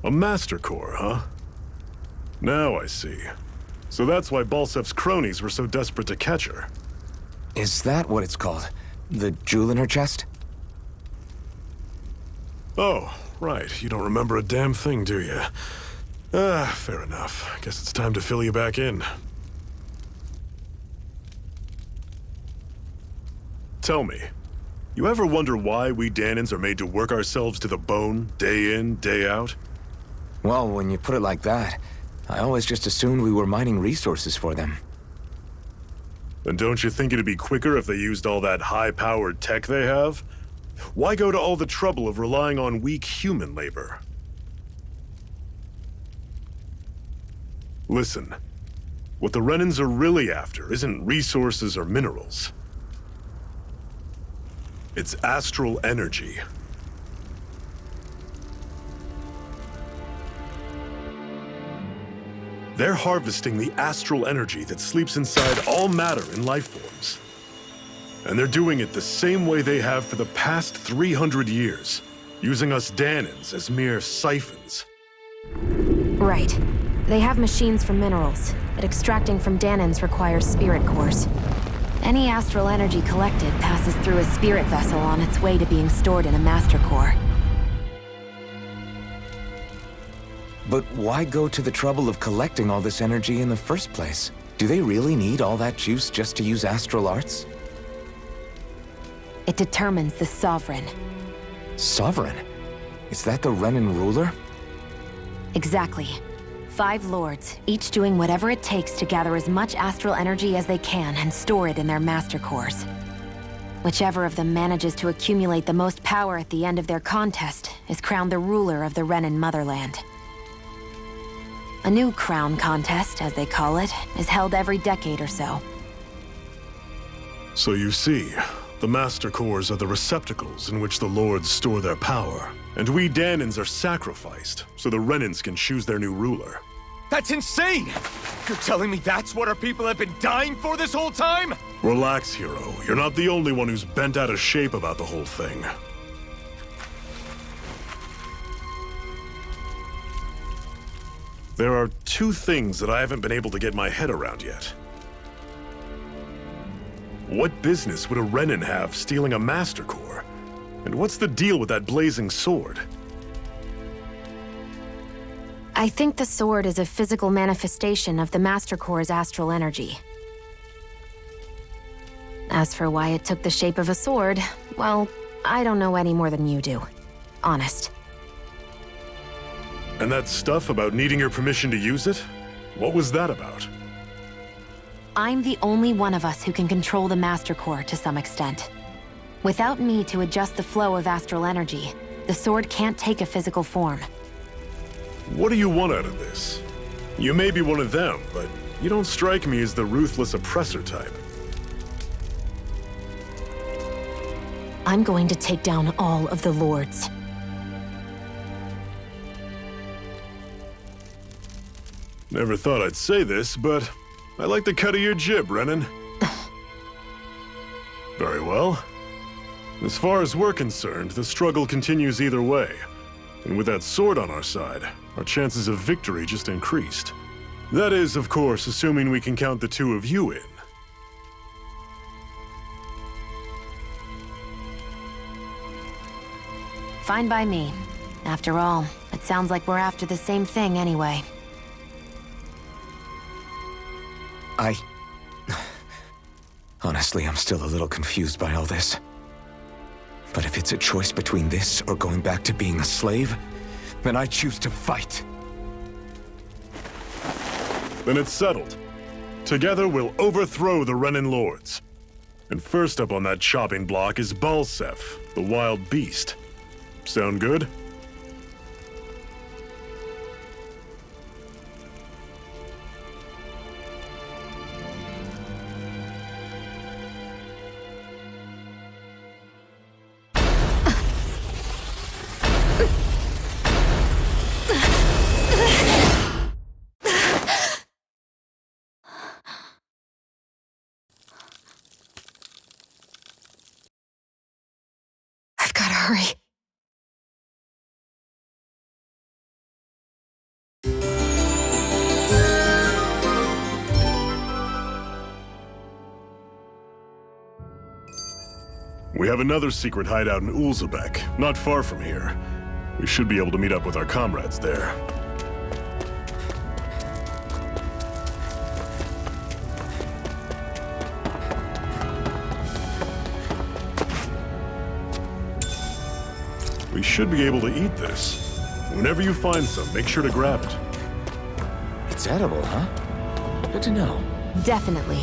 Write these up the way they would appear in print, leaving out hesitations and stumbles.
A Master Core, huh? Now I see. So that's why Balsef's cronies were so desperate to catch her. Is that what it's called? The jewel in her chest? Oh, right. You don't remember a damn thing, do you? Fair enough. Guess it's time to fill you back in. Tell me, you ever wonder why we Dahnans are made to work ourselves to the bone, day in, day out? Well, when you put it like that, I always just assumed we were mining resources for them. And don't you think it'd be quicker if they used all that high-powered tech they have? Why go to all the trouble of relying on weak human labor? Listen, what the Renans are really after isn't resources or minerals. It's astral energy. They're harvesting the astral energy that sleeps inside all matter in life forms. And they're doing it the same way they have for the past 300 years, using us Dahnans as mere siphons. Right. They have machines for minerals, but extracting from Dahnans requires spirit cores. Any astral energy collected passes through a spirit vessel on its way to being stored in a master core. But why go to the trouble of collecting all this energy in the first place? Do they really need all that juice just to use astral arts? It determines the Sovereign. Sovereign? Is that the Renan ruler? Exactly. 5 lords, each doing whatever it takes to gather as much astral energy as they can and store it in their master cores. Whichever of them manages to accumulate the most power at the end of their contest is crowned the ruler of the Renan motherland. A new crown contest, as they call it, is held every decade or so. So you see, the Master Cores are the receptacles in which the Lords store their power. And we Dahnans are sacrificed, so the Renans can choose their new ruler. That's insane! You're telling me that's what our people have been dying for this whole time? Relax, hero. You're not the only one who's bent out of shape about the whole thing. There are 2 things that I haven't been able to get my head around yet. What business would a Renan have stealing a Master Core? And what's the deal with that blazing sword? I think the sword is a physical manifestation of the Master Core's astral energy. As for why it took the shape of a sword, well, I don't know any more than you do. Honest. And that stuff about needing your permission to use it? What was that about? I'm the only one of us who can control the Master Core to some extent. Without me to adjust the flow of astral energy, the sword can't take a physical form. What do you want out of this? You may be one of them, but you don't strike me as the ruthless oppressor type. I'm going to take down all of the lords. Never thought I'd say this, but I like the cut of your jib, Renan. Very well. As far as we're concerned, the struggle continues either way. And with that sword on our side, our chances of victory just increased. That is, of course, assuming we can count the 2 of you in. Fine by me. After all, it sounds like we're after the same thing anyway. Honestly, I'm still a little confused by all this. But if it's a choice between this or going back to being a slave, then I choose to fight. Then it's settled. Together we'll overthrow the Renan Lords. And first up on that chopping block is Balsef, the wild beast. Sound good? I've gotta hurry. We have another secret hideout in Ulzebek, not far from here. We should be able to meet up with our comrades there. We should be able to eat this. Whenever you find some, make sure to grab it. It's edible, huh? Good to know. Definitely.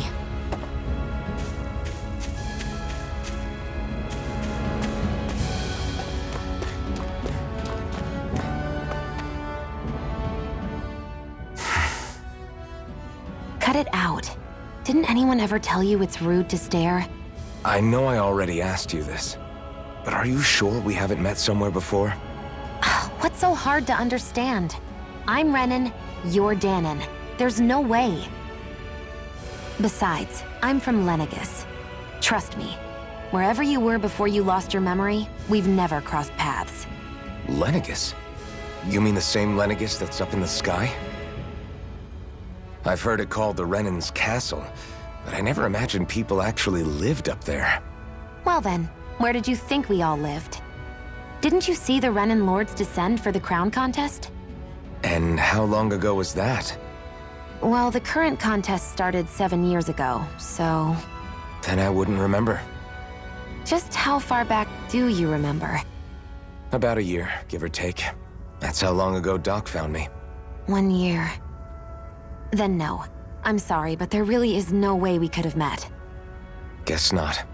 Cut it out. Didn't anyone ever tell you it's rude to stare? I know I already asked you this, but are you sure we haven't met somewhere before? What's so hard to understand? I'm Renan, you're Danon. There's no way. Besides, I'm from Lenegis. Trust me, wherever you were before you lost your memory, we've never crossed paths. Lenegis? You mean the same Lenegis that's up in the sky? I've heard it called the Renan's Castle, but I never imagined people actually lived up there. Well then, where did you think we all lived? Didn't you see the Renan Lords descend for the crown contest? And how long ago was that? Well, the current contest started 7 years ago, so... Then I wouldn't remember. Just how far back do you remember? About a year, give or take. That's how long ago Doc found me. 1 year. Then no. I'm sorry, but there really is no way we could have met. Guess not.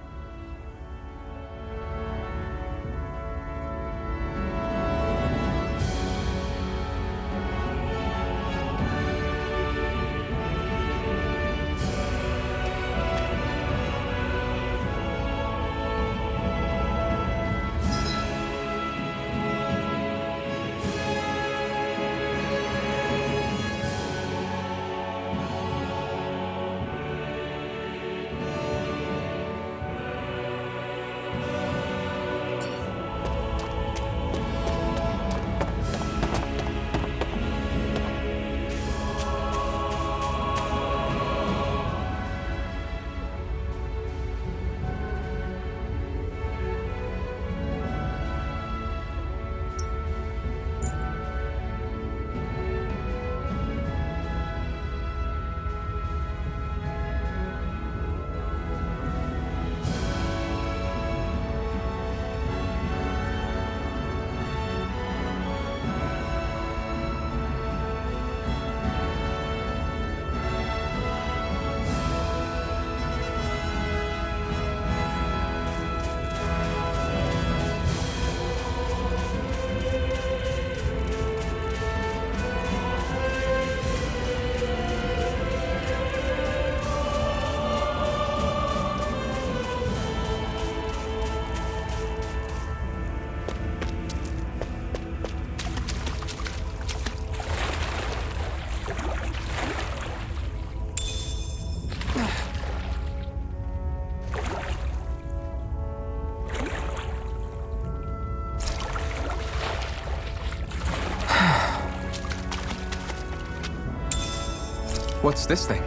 What's this thing?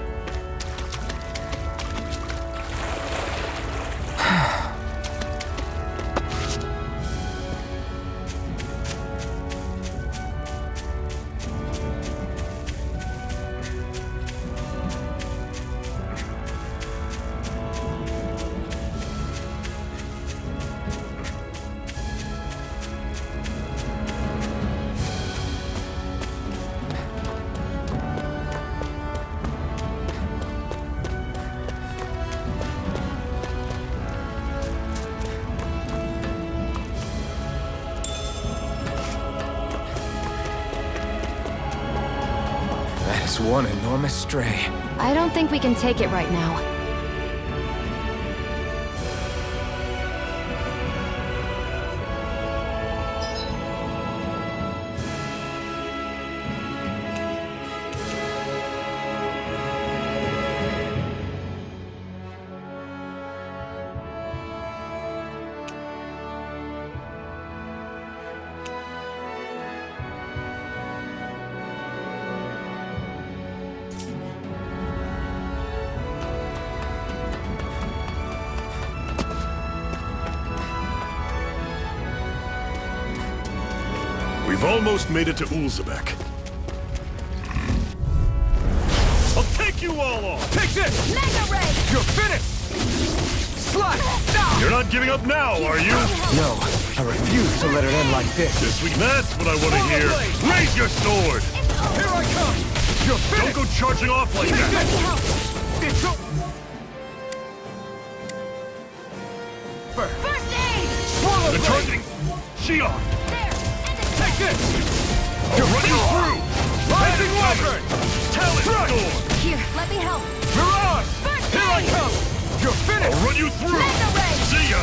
One enormous stray. I don't think we can take it right now. We've almost made it to Ulzebek. I'll take you all on! Take this! Mega Ray! You're finished! Slice! You're not giving up now, are you? No, I refuse to let it end like this. This week, that's what I want to hear. Raise your sword! Here I come! You're Don't finished! go charging off like Take that! this! It's over! First aid! Swallow They're blade! targeting Shion! There! End it! Take this! I'll run you through! Rising Wyvern! Talon Strike! Storm! Here, let me help. Mirage! First Here I aid! come! You're I'll finished! run you through! Mega Ray! See ya!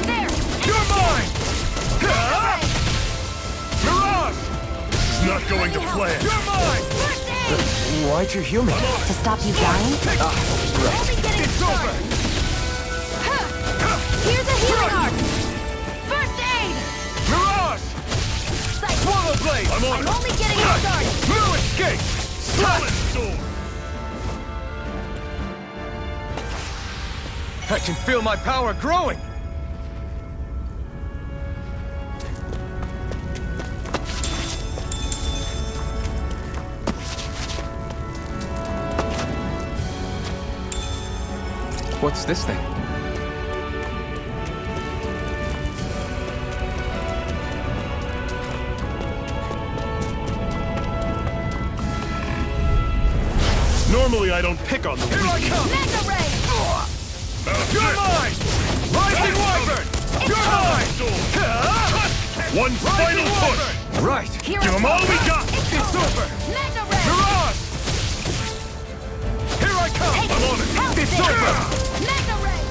There! You're mine! Mega Ah! Ray! Mirage! This is not going to plan. You're mine! First aid! Why'd you heal me? To stop you dying? Only getting It's over! started. Huh. Here's a healing arc. First aid! Mirage! Sight. Swallow blade! I'm on I'm it! only getting started. No escape! Talon Storm! I can feel my power growing! What's this thing? Normally I don't pick on the Here I weak. come! Mega Ray! You're mine! Rising Wyvern! You're mine! One final push! Right! Here Give I them all we got! It's over! Mega Ray! Mirage! Here I come! I'm on it! Help It's me. over! Mega Ray!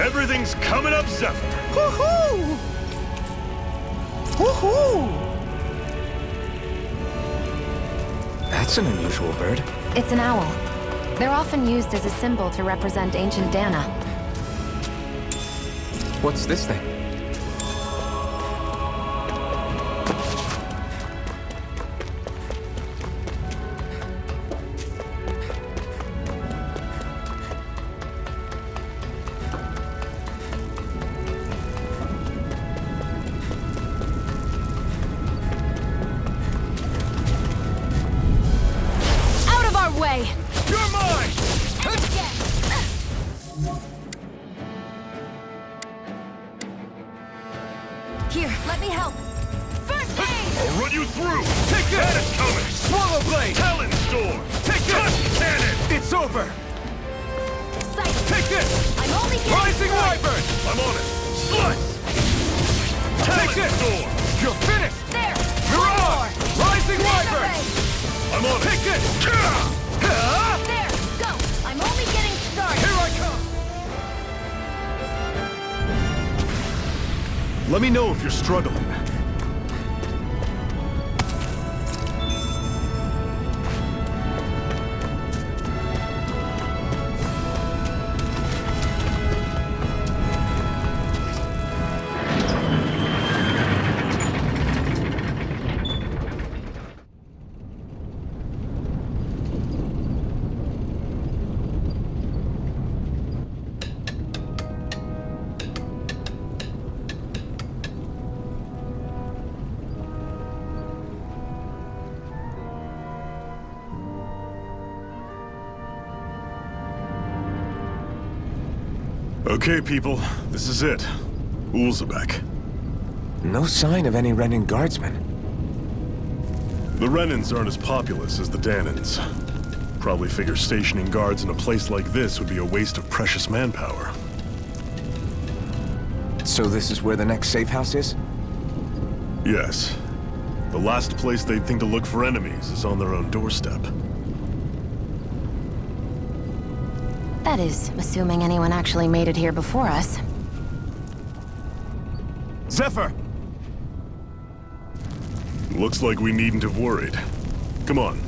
Everything's coming up, Zephyr! Woohoo! Woohoo! That's an unusual bird. It's an owl. They're often used as a symbol to represent ancient Dana. What's this thing? Out of our way! You're mine! Here, let me help. First aid! I'll run you through! Take this! That is coming! Swallow blade! Talon Storm! Take this! Cannon! It's over! Sight! Take this! I'm only getting Rising started. Wyvern! I'm on it! Slice! Take Talon this! Storm! You're finished! There! Mirage! Rising Mega Wyvern! Ray! I'm on Take it! this! Gah! Ah! There! Go! I'm only getting started. Here I come! Let me know if you're struggling. Okay, people, this is it. Ulzebek. No sign of any Renan guardsmen. The Renans aren't as populous as the Danans. Probably figure stationing guards in a place like this would be a waste of precious manpower. So this is where the next safe house is? Yes. The last place they'd think to look for enemies is on their own doorstep. That is, assuming anyone actually made it here before us. Zephyr! Looks like we needn't have worried. Come on.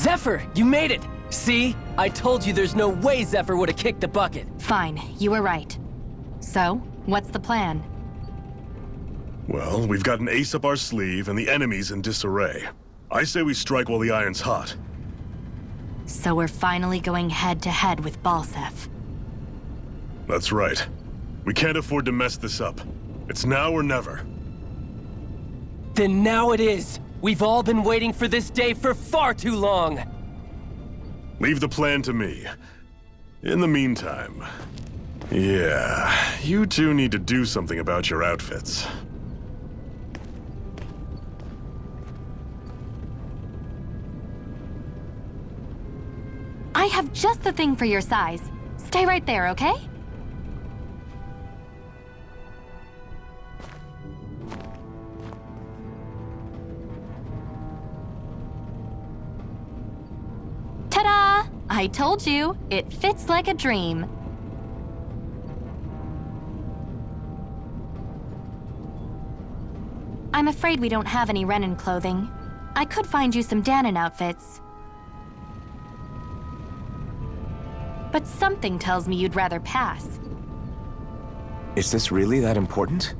Zephyr, you made it! See? I told you there's no way Zephyr would have kicked the bucket. Fine, you were right. So, what's the plan? Well, we've got an ace up our sleeve and the enemy's in disarray. I say we strike while the iron's hot. So we're finally going head-to-head with Balseph. That's right. We can't afford to mess this up. It's now or never. Then now it is! We've all been waiting for this day for far too long! Leave the plan to me. In the meantime... Yeah, you two need to do something about your outfits. I have just the thing for your size. Stay right there, okay? Ta-da! I told you, it fits like a dream. I'm afraid we don't have any Renan clothing. I could find you some Danon outfits. But something tells me you'd rather pass. Is this really that important?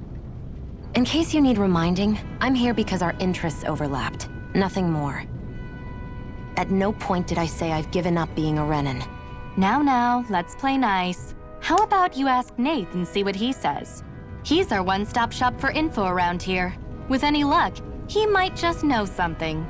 In case you need reminding, I'm here because our interests overlapped. Nothing more. At no point did I say I've given up being a Renan. Now, let's play nice. How about you ask Nath and see what he says? He's our one-stop shop for info around here. With any luck, he might just know something.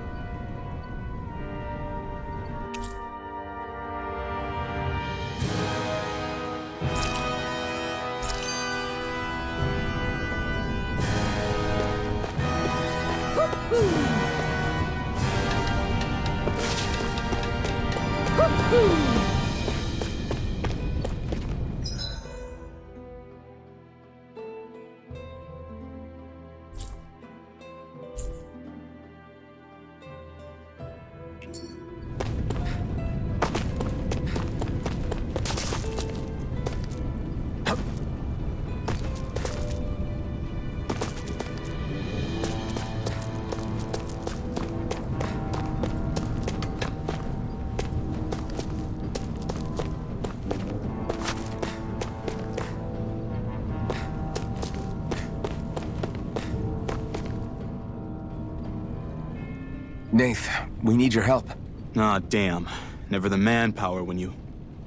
Nath, we need your help. Ah, damn. Never the manpower when you...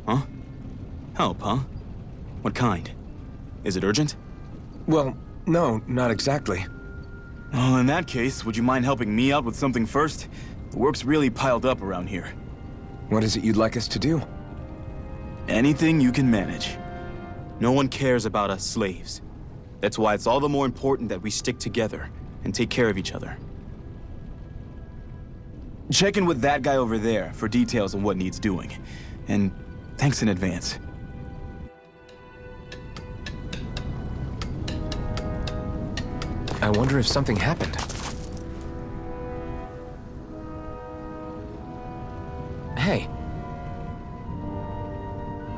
Huh? Help, huh? What kind? Is it urgent? Well, no, not exactly. Well, in that case, would you mind helping me out with something first? The work's really piled up around here. What is it you'd like us to do? Anything you can manage. No one cares about us slaves. That's why it's all the more important that we stick together and take care of each other. Check in with that guy over there for details on what needs doing. And thanks in advance. I wonder if something happened. Hey.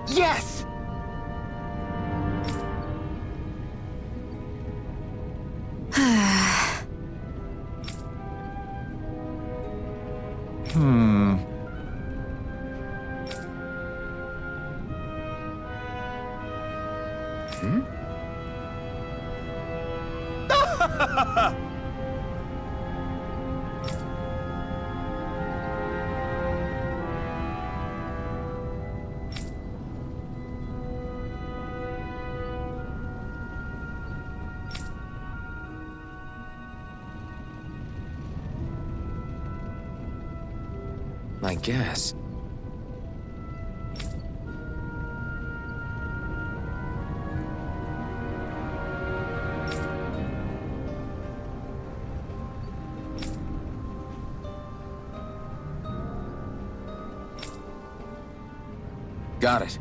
Yes! I guess. Got it.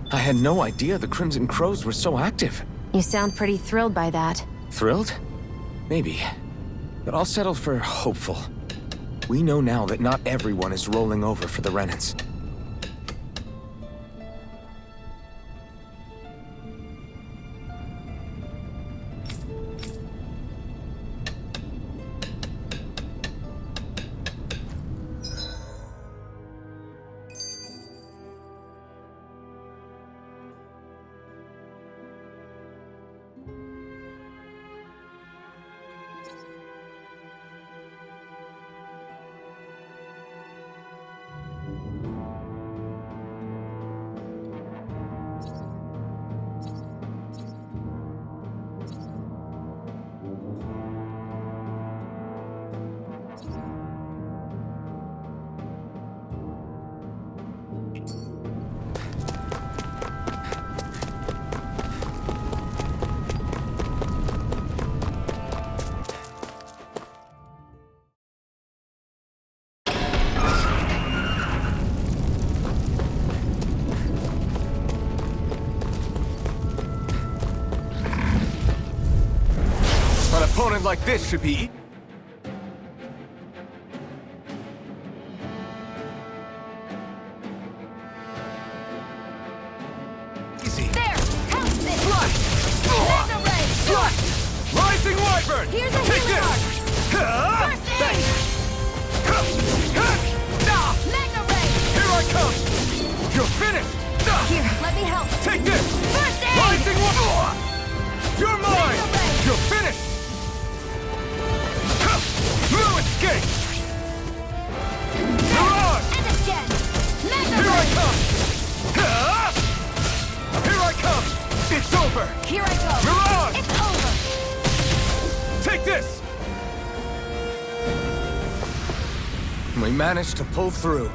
I had no idea the Crimson Crows were so active. You sound pretty thrilled by that. Thrilled? Maybe. But I'll settle for hopeful. We know now that not everyone is rolling over for the Renans. An opponent like this should be... easy. There! Help this! Flush! Magna Ray! Flush! Rising Wyvern! Here's a Take healer! this! First aid! Magna Ray! Here I come! You're finished! Here, let me help. Take this! First aid! Rising Wyvern! You're mine! Magna Ray! You're finished! No escape! Mirage! And again! Magna Here I Ray! come! Here I come! It's over! Here I go! Mirage! It's over! Take this! We managed to pull through.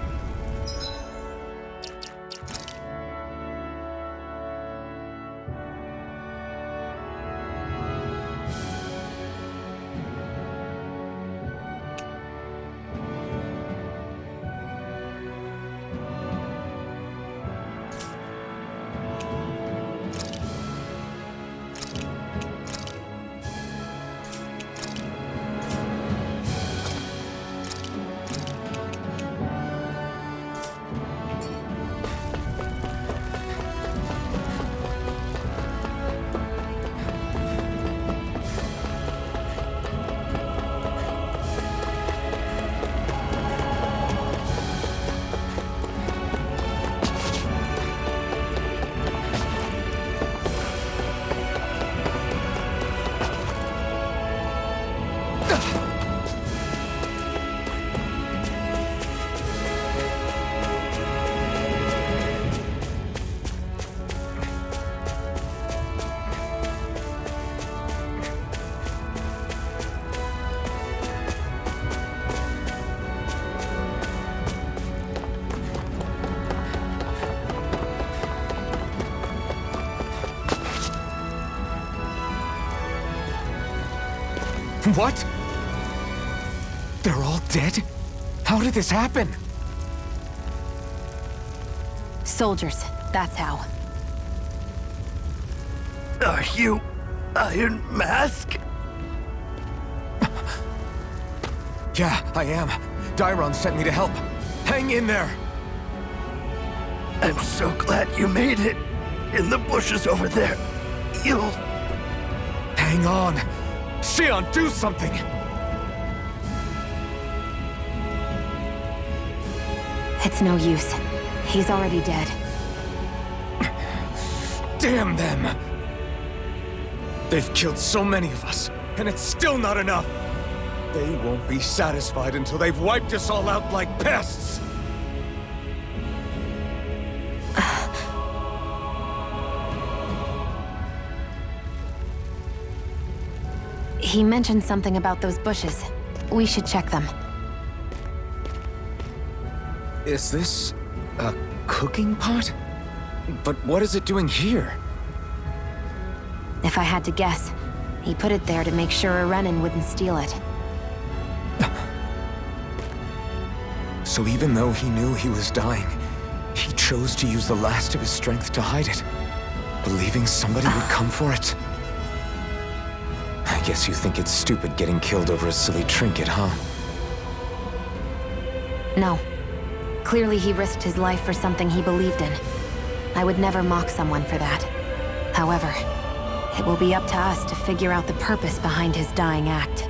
What? They're all dead? How did this happen? Soldiers, that's how. Are you Iron Mask? Yeah, I am. Dairon sent me to help. Hang in there! I'm so glad you made it. In the bushes over there. You'll... Hang on! Xion, do something! It's no use. He's already dead. Damn them! They've killed so many of us, and it's still not enough! They won't be satisfied until they've wiped us all out like pests! He mentioned something about those bushes. We should check them. Is this... a cooking pot? But what is it doing here? If I had to guess, he put it there to make sure a Renan wouldn't steal it. So even though he knew he was dying, he chose to use the last of his strength to hide it. Believing somebody would come for it? I guess you think it's stupid getting killed over a silly trinket, huh? No. Clearly he risked his life for something he believed in. I would never mock someone for that. However, it will be up to us to figure out the purpose behind his dying act.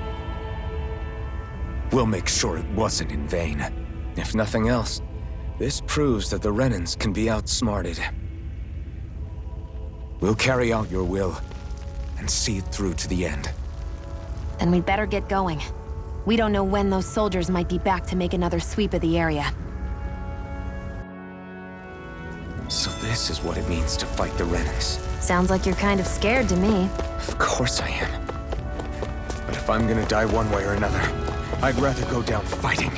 We'll make sure it wasn't in vain. If nothing else, this proves that the Renans can be outsmarted. We'll carry out your will, and see it through to the end. Then we'd better get going. We don't know when those soldiers might be back to make another sweep of the area. So this is what it means to fight the Renans. Sounds like you're kind of scared to me. Of course I am. But if I'm gonna die one way or another, I'd rather go down fighting.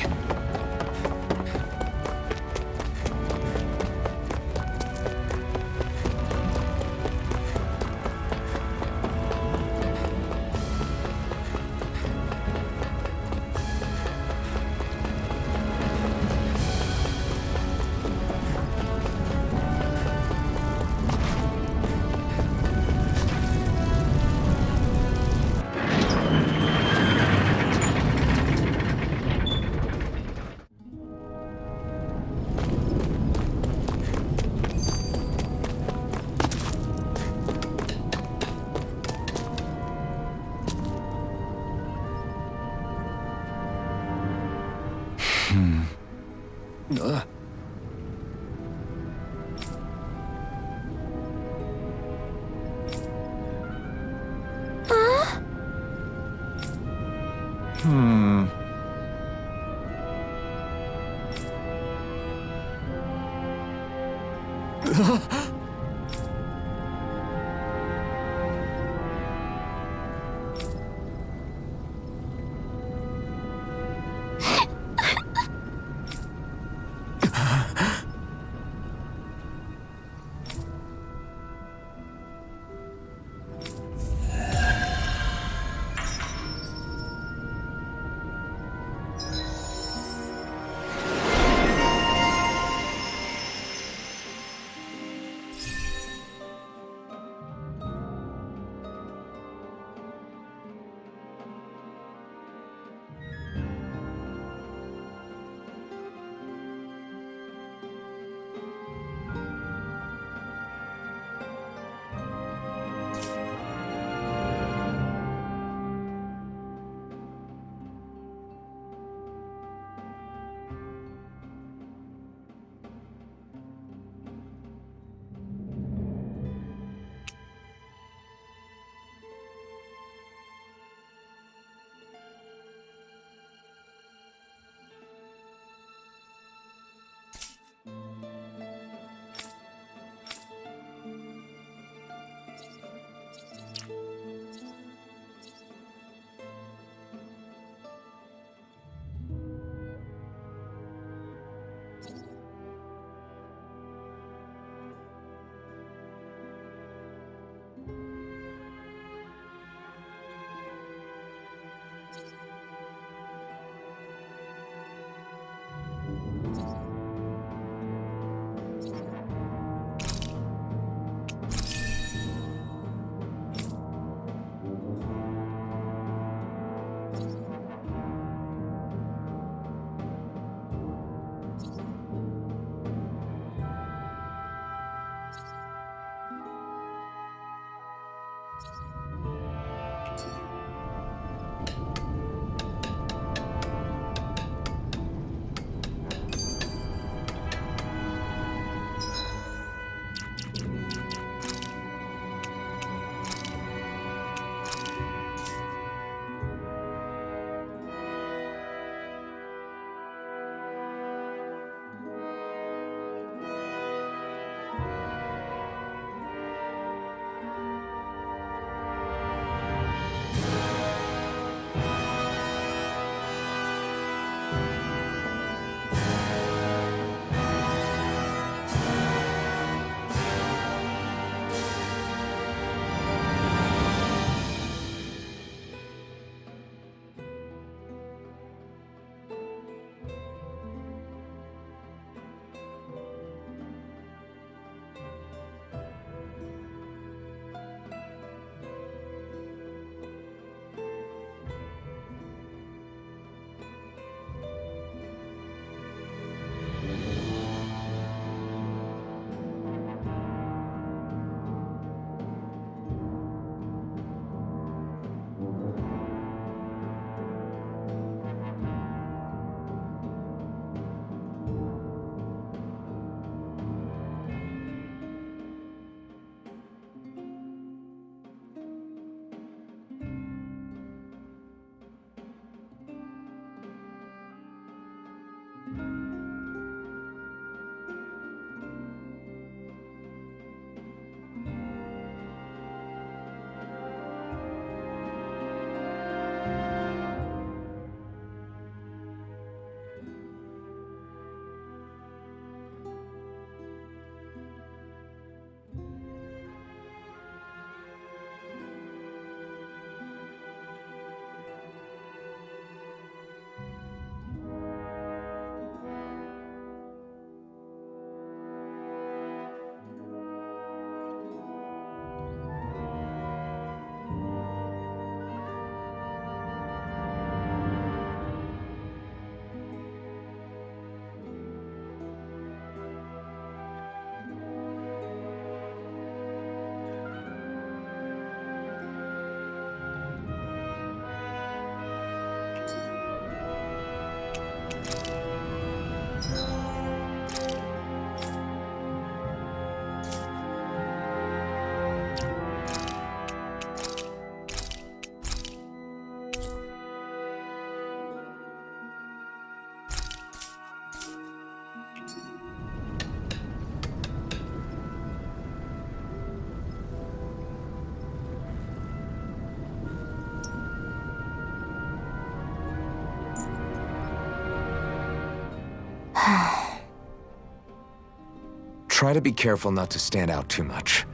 Try to be careful not to stand out too much.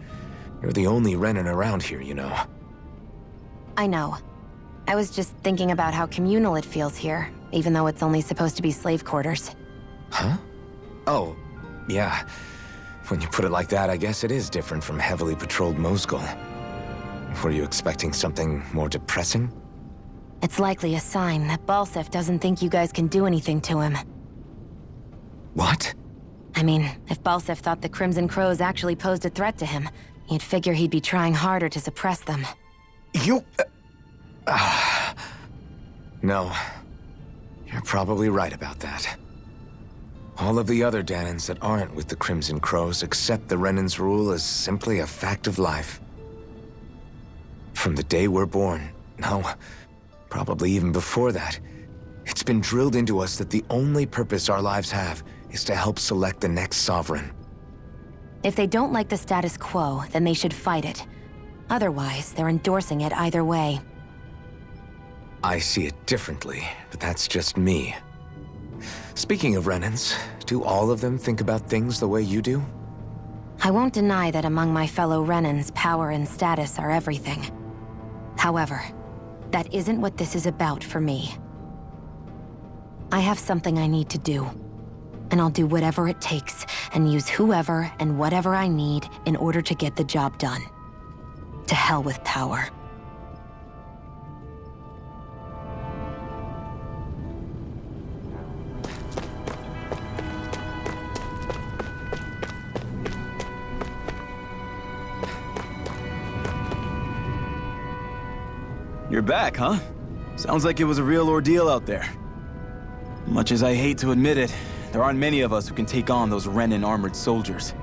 You're the only Renan around here, you know. I know. I was just thinking about how communal it feels here, even though it's only supposed to be slave quarters. Huh? Oh, yeah. When you put it like that, I guess it is different from heavily patrolled Mosgul. Were you expecting something more depressing? It's likely a sign that Balsef doesn't think you guys can do anything to him. What? I mean, if Balsef thought the Crimson Crows actually posed a threat to him, you'd figure he'd be trying harder to suppress them. You... No. You're probably right about that. All of the other Danans that aren't with the Crimson Crows accept the Renan's rule as simply a fact of life. From the day we're born, no, probably even before that, it's been drilled into us that the only purpose our lives have is to help select the next sovereign. If they don't like the status quo, then they should fight it. Otherwise, they're endorsing it either way. I see it differently, but that's just me. Speaking of Renans, do all of them think about things the way you do? I won't deny that among my fellow Renans, power and status are everything. However, that isn't what this is about for me. I have something I need to do, and I'll do whatever it takes and use whoever and whatever I need in order to get the job done. To hell with power. You're back, huh? Sounds like it was a real ordeal out there. Much as I hate to admit it, there aren't many of us who can take on those Renan armored soldiers.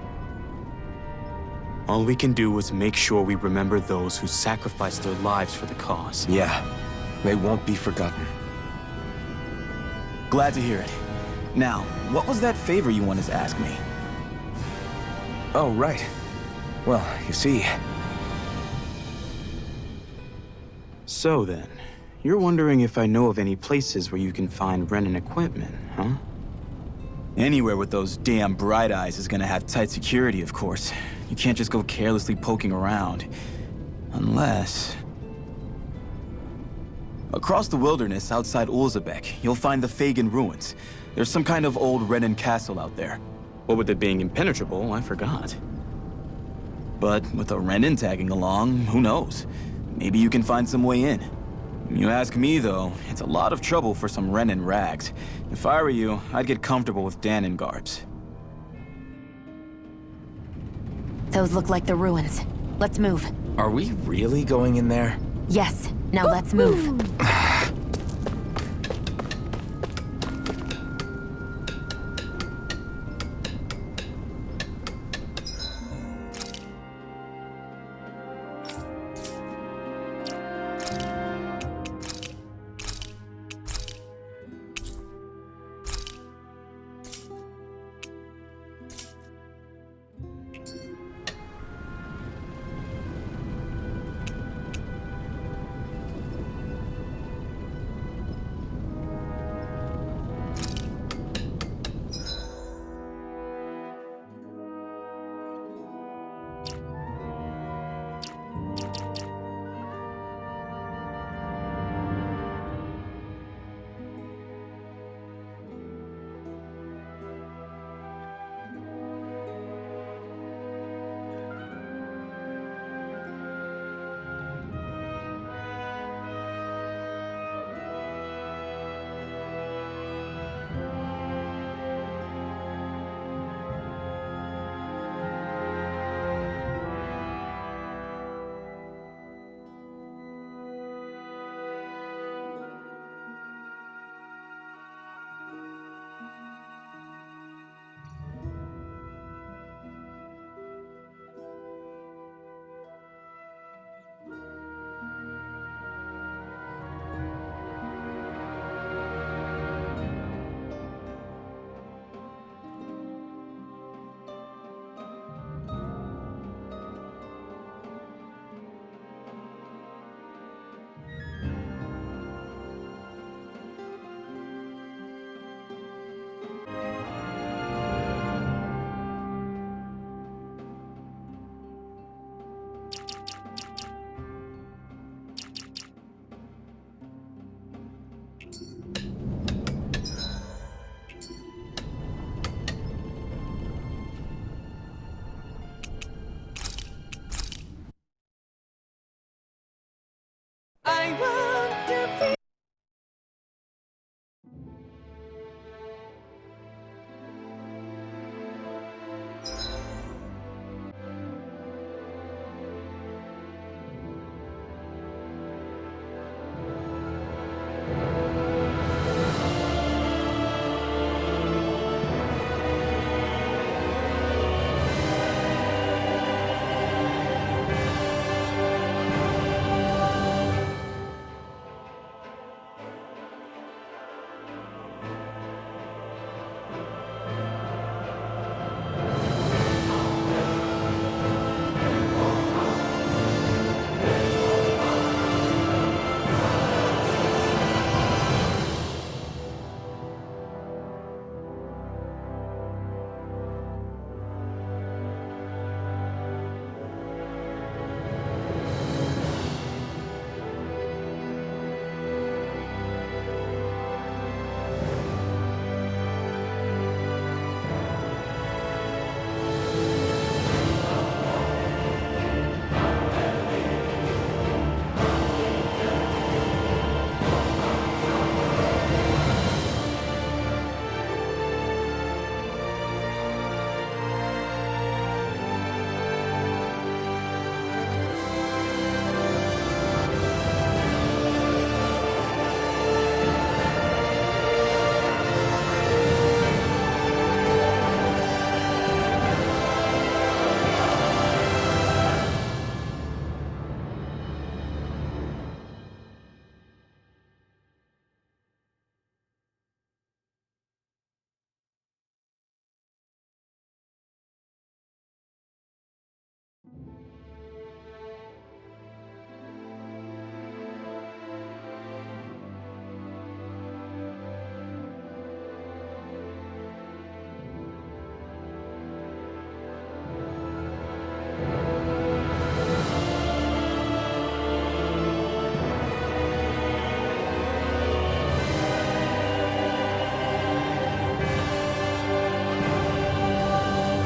All we can do is make sure we remember those who sacrificed their lives for the cause. Yeah, they won't be forgotten. Glad to hear it. Now, what was that favor you wanted to ask me? Oh, right. Well, you see... So then, you're wondering if I know of any places where you can find Renan equipment, huh? Anywhere with those damn Bright Eyes is gonna have tight security, of course. You can't just go carelessly poking around. Unless... Across the wilderness outside Ulzebek, you'll find the Fagan ruins. There's some kind of old Renan castle out there. What with it being impenetrable, I forgot. But with a Renan tagging along, who knows? Maybe you can find some way in. You ask me, though, it's a lot of trouble for some Renan rags. If I were you, I'd get comfortable with Danan garbs. Those look like the ruins. Let's move. Are we really going in there? Yes, now let's move.